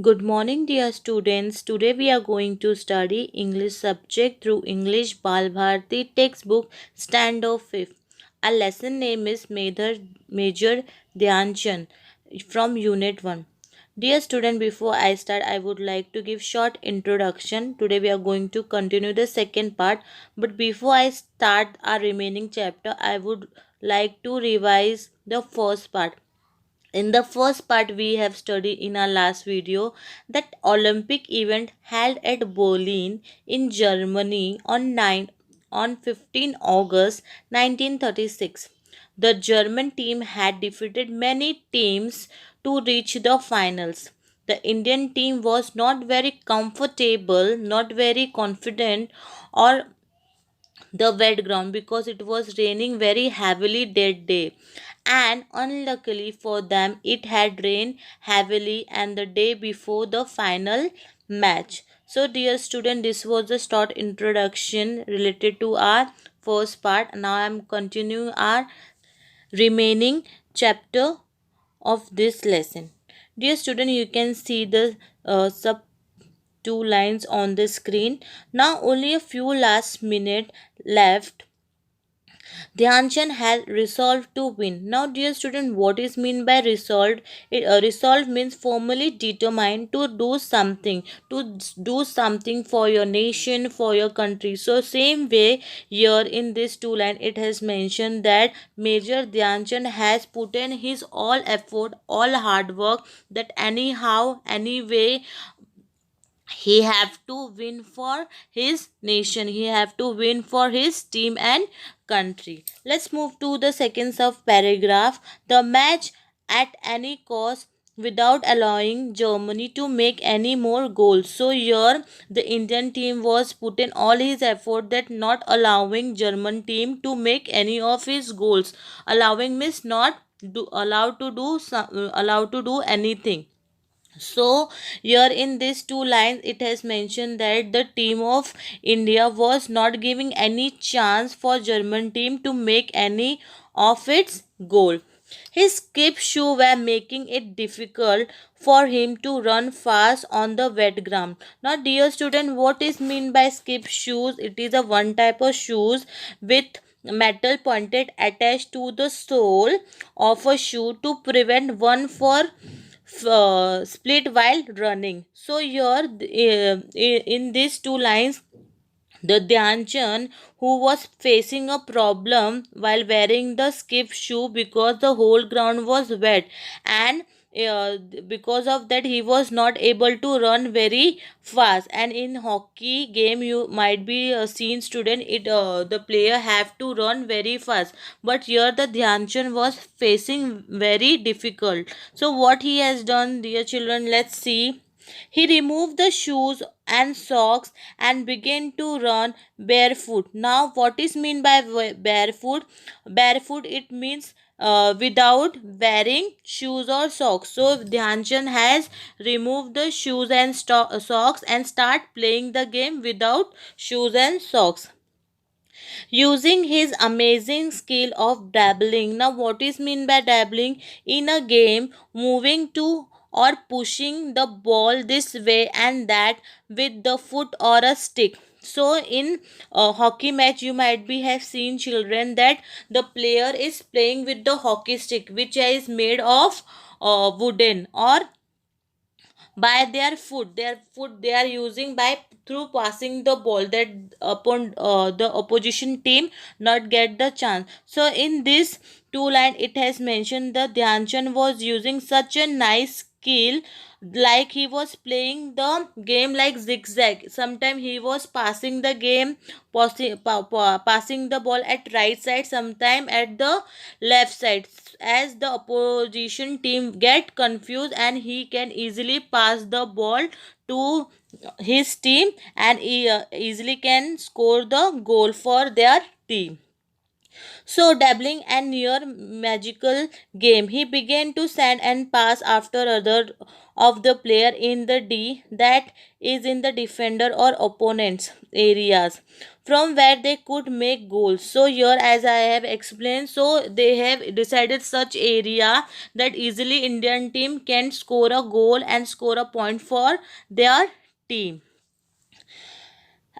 Good morning, dear students. Today we are going to study English subject through English Bal Bharati textbook Standard 5th. Our lesson name is Major Dhyanchand from Unit 1. Dear student, before I start, I would like to give short introduction. Today we are going to continue the second part. But before I start our remaining chapter, I would like to revise the first part. In the first part, we have studied in our last video that Olympic event held at Berlin in Germany on 15 August 1936. The German team had defeated many teams to reach the finals. The Indian team was not very comfortable, not very confident, or the wet ground because it was raining very heavily that day, and unluckily for them it had rained heavily and the day before the final match. So dear student, this was a short introduction related to our first part. Now I am continuing our remaining chapter of this lesson. Dear student, you can see the sub two lines on the screen. Now only a few last minute left. Dhyanchand has resolved to win. Now, dear student, what is mean by resolved? Resolved means formally determined to do something for your nation, for your country. So, same way here in this two line, it has mentioned that Major Dhyanchand has put in his all effort, all hard work, that anyhow, anyway, he have to win for his nation, he have to win for his team and country. Let's move to the second sub paragraph. The match at any cost without allowing Germany to make any more goals. So here the Indian team was put in all his effort that not allowing German team to make any of his goals. Allowing means not do, allowed to do anything. So here in these two lines it has mentioned that the team of India was not giving any chance for German team to make any of its goal. His skip shoe were making it difficult for him to run fast on the wet ground. Now dear student, what is mean by skip shoes? It is a one type of shoes with metal pointed attached to the sole of a shoe to prevent one for split while running. So here in these two lines, the Dhyanchan, who was facing a problem while wearing the skip shoe because the whole ground was wet, and because of that he was not able to run very fast. And in hockey game you might be seen student, it the player have to run very fast, but here the Dhyanchan was facing very difficult. So what he has done, dear children, let's see. He removed the shoes and socks and began to run barefoot. Now, what is mean by barefoot? Barefoot, it means without wearing shoes or socks. So Dhyanchan has removed the shoes and socks and start playing the game without shoes and socks using his amazing skill of dabbling. Now, what is mean by dabbling? In a game, moving to or pushing the ball this way and that with the foot or a stick. So in a hockey match you might be have seen children that the player is playing with the hockey stick which is made of wooden, or by their foot they are using by through passing the ball, that upon the opposition team not get the chance. So in this two line it has mentioned that Dhyanchan was using such a nice skill, like he was playing the game like zigzag. Sometime he was passing the game, passing the ball at right side, sometime at the left side, as the opposition team get confused and he can easily pass the ball to his team, and he easily can score the goal for their team. So, dabbling and near magical game, he began to send and pass after other of the player in the D, that is in the defender or opponent's areas, from where they could make goals. So here, as I have explained, so they have decided such area that easily Indian team can score a goal and score a point for their team.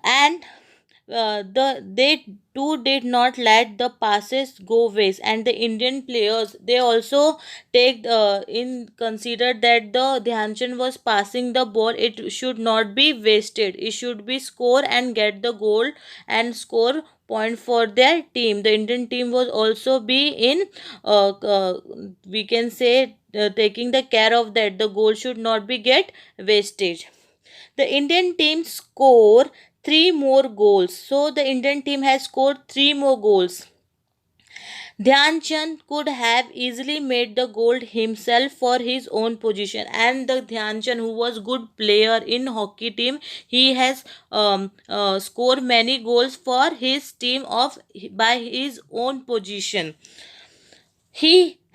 And they too did not let the passes go waste, and the Indian players, they also take in consider that the Dhyanchand was passing the ball, it should not be wasted, it should be score and get the goal and score point for their team. The Indian team was also be in we can say taking the care of that the goal should not be get wastage. The Indian team score three more goals. So the Indian team has scored three more goals. Dhyanchand could have easily made the goal himself for his own position, and the Dhyanchand, who was good player in hockey team, he has scored many goals for his team of by his own position.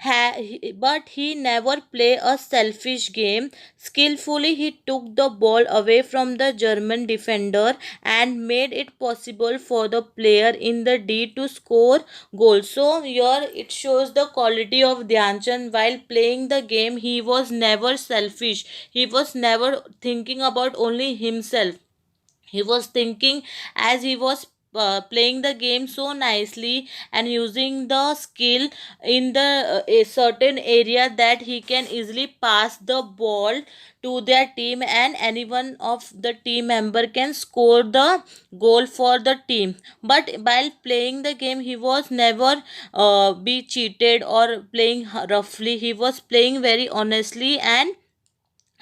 But he never play a selfish game. Skillfully, he took the ball away from the German defender and made it possible for the player in the D to score goals. So here it shows the quality of Dhyanchand while playing the game. He was never selfish. He was never thinking about only himself. He was thinking as he was playing the game so nicely and using the skill in the a certain area that he can easily pass the ball to their team, and anyone of the team member can score the goal for the team. But while playing the game, he was never be cheated or playing roughly. He was playing very honestly and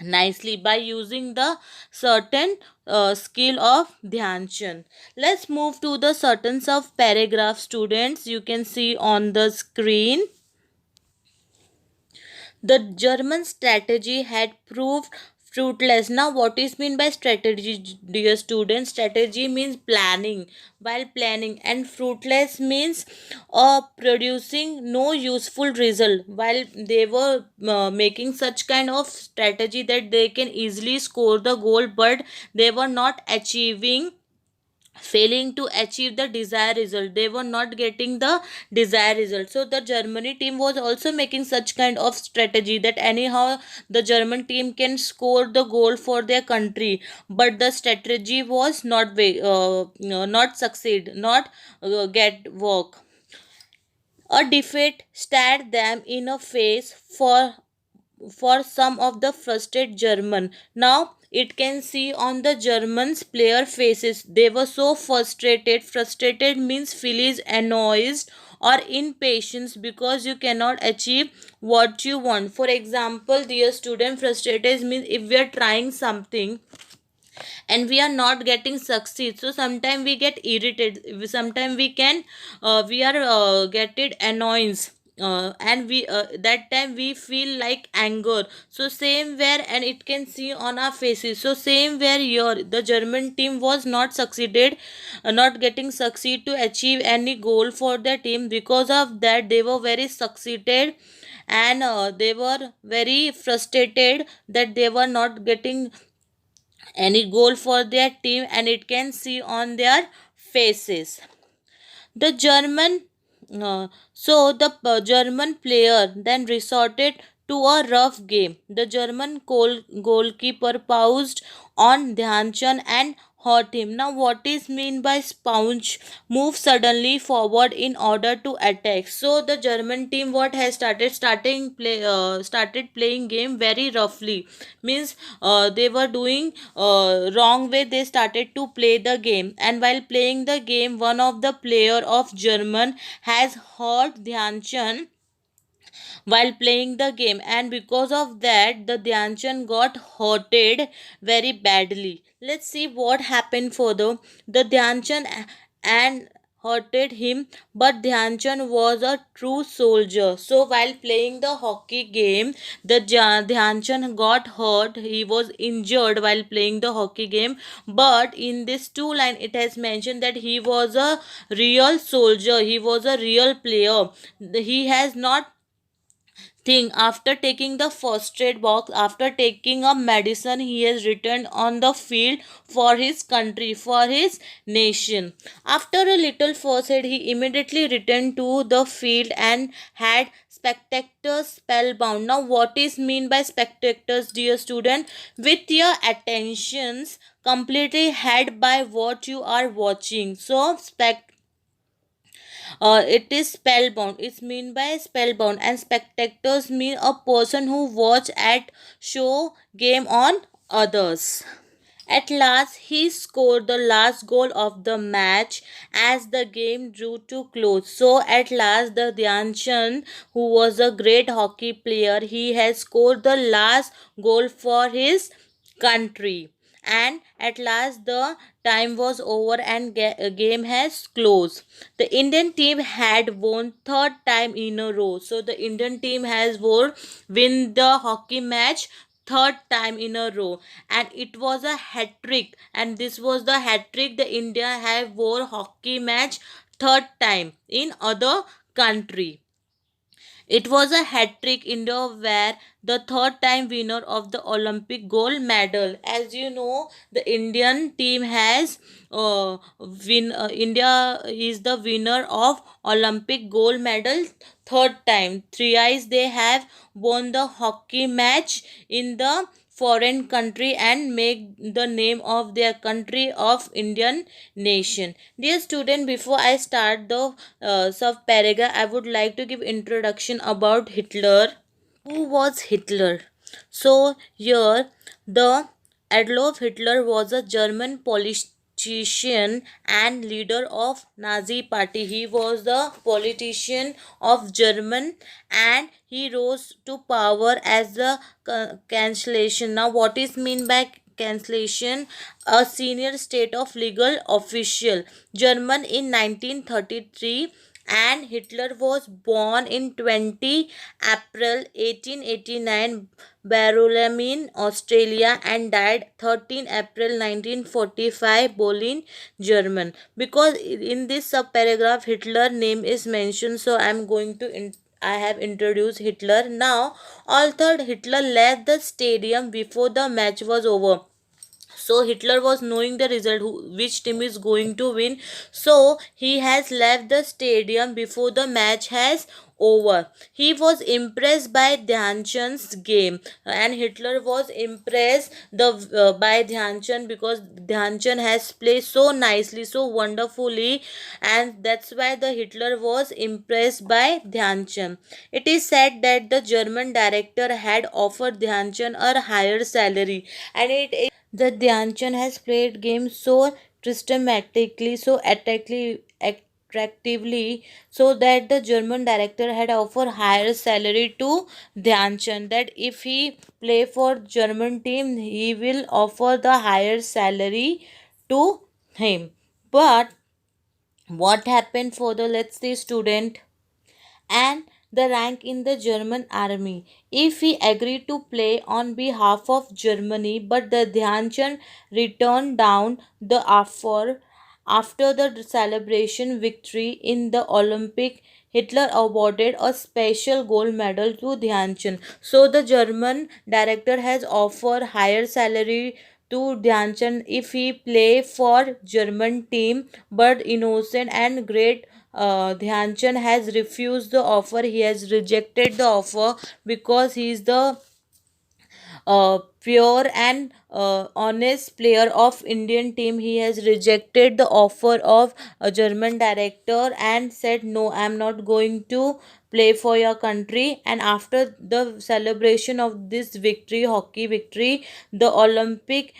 nicely by using the certain skill of Dhyanchand. Let's move to the certains of paragraph, students. You can see on the screen. The German strategy had proved fruitless. Now, what is mean by strategy, dear students? Strategy means planning. While planning, and fruitless means producing no useful result. While they were making such kind of strategy that they can easily score the goal, but they were not achieving, failing to achieve the desired result, they were not getting the desired result. So the Germany team was also making such kind of strategy that anyhow the German team can score the goal for their country, but the strategy was not succeed, not get work. A defeat stared them in a face for some of the frustrated German. Now it can see on the Germans player faces. They were so frustrated. Frustrated means feels annoyed or impatient because you cannot achieve what you want. For example, dear student, frustrated means if we are trying something and we are not getting succeed, so sometimes we get irritated, sometimes we are get it annoyance, and we that time we feel like anger. So same where, and it can see on our faces. So same where here the German team was not succeeded, not getting succeed to achieve any goal for their team. Because of that they were very succeeded, and they were very frustrated that they were not getting any goal for their team, and it can see on their faces. The German, German player then resorted to a rough game. The German goalkeeper paused on Dhyanchan and hurt him. Now, what is mean by sponge? Move suddenly forward in order to attack. So the German team what has started playing game very roughly. Means they were doing wrong way. They started to play the game, and while playing the game, one of the player of German has hurt Dhyanchan while playing the game, and because of that the Dhyanchan got hurted very badly. Let's see what happened further. The Dhyanchan and hurted him, but Dhyanchand was a true soldier. So while playing the hockey game, Dhyanchand got hurt. He was injured while playing the hockey game. But in this two line, it has mentioned that he was a real soldier. He was a real player. He has not thing after taking the first aid box, after taking a medicine, he has returned on the field for his country, for his nation. After a little first aid, he immediately returned to the field and had spectators spellbound. Now what is mean by spectators, dear student? With your attentions completely held by what you are watching. So it is spellbound. It's mean by spellbound, and spectators mean a person who watch at show game on others. At last, he scored the last goal of the match as the game drew to close. So, at last, the Dhyanchand, who was a great hockey player, he has scored the last goal for his country. And at last, the time was over and game has closed. The Indian team had won third time in a row. So, the Indian team has win the hockey match third time in a row, and it was a hat trick, and this was the hat trick the India have won hockey match third time in other country. It was a hat trick. India were the third time winner of the Olympic gold medal. As you know, the Indian team has India is the winner of Olympic gold medal third time. Thrice they have won the hockey match in the foreign country and make the name of their country of Indian nation. Dear student, before I start the sub paragraph, I would like to give introduction about Hitler. Who was Hitler? So here the Adolf Hitler was a German politician and leader of Nazi party. He was the politician of German, and he rose to power as the cancellation. Now what is mean by cancellation? A senior state of legal official German in 1933, and Hitler was born in 20 April 1889 Barrowland, Australia, and died 13 April 1945 Berlin, German. Because in this subparagraph Hitler name is mentioned, so I am going to I have introduced Hitler. Now, although Hitler left the stadium before the match was over, so Hitler was knowing the result, which team is going to win, so he has left the stadium before the match has over. He was impressed by Dhyanchand's game, and Hitler was impressed by Dhyanchand because Dhyanchand has played so nicely, so wonderfully, and that's why the Hitler was impressed by Dhyanchand. It is said that the German director had offered Dhyanchand a higher salary, and it the Dhyanchand has played games so systematically, so attractively, so that the German director had offered higher salary to Dhyanchand. That if he play for German team, he will offer the higher salary to him. But what happened for the, let's say, student and the rank in the German army if he agreed to play on behalf of Germany, but the Dhyanchand returned down the offer after the celebration victory in the Olympic. Hitler awarded a special gold medal to Dhyanchand. So the German director has offered higher salary to Dhyanchand if he play for German team, but innocent and great Dhyanchand has refused the offer. He has rejected the offer because he is the pure and honest player of Indian team. He has rejected the offer of a German director and said, no, I am not going to play for your country. And after the celebration of this victory, hockey victory, the Olympic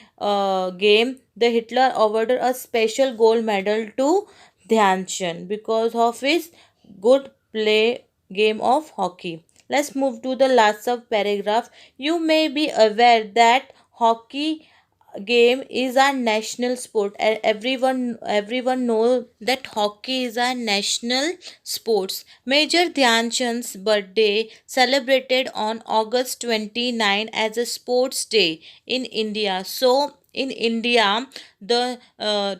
game, the Hitler awarded a special gold medal to Dhyanchand because of his good play game of hockey. Let's move to the last sub paragraph. You may be aware that hockey game is our national sport. Everyone know that hockey is our national sports. Major Dhyanchand's birthday celebrated on August 29 as a sports day in India. So in India, the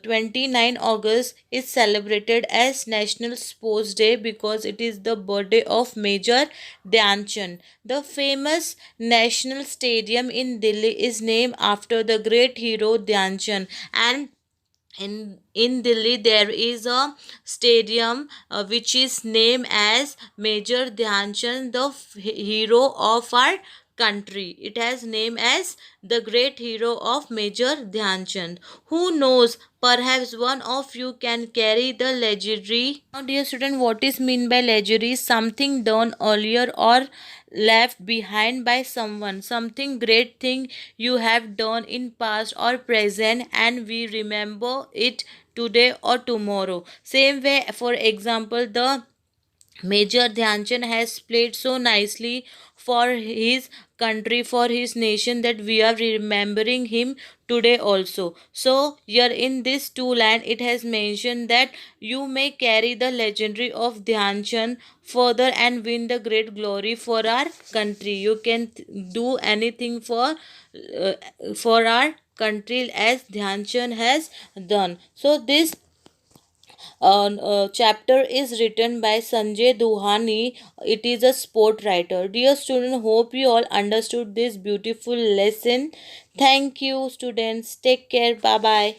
29 August is celebrated as National Sports Day because it is the birthday of Major Dhyanchand. The famous National Stadium in Delhi is named after the great hero Dhyanchand, and in Delhi there is a stadium which is named as Major Dhyanchand, the hero of our country. It has name as the great hero of Major Dhyanchand. Who knows? Perhaps one of you can carry the legendary. Now, dear student, what is mean by legendary? Something done earlier or left behind by someone. Something great thing you have done in past or present, and we remember it today or tomorrow. Same way, for example, the Major Dhyanchand has played so nicely for his country, for his nation, that we are remembering him today also. So, here in this two line, it has mentioned that you may carry the legendary of Dhyanchand further and win the great glory for our country. You can do anything for our country as Dhyanchand has done. So, this chapter is written by Sanjay Duhani. It is a sport writer. Dear student, hope you all understood this beautiful lesson. Thank you, students. Take care. Bye bye.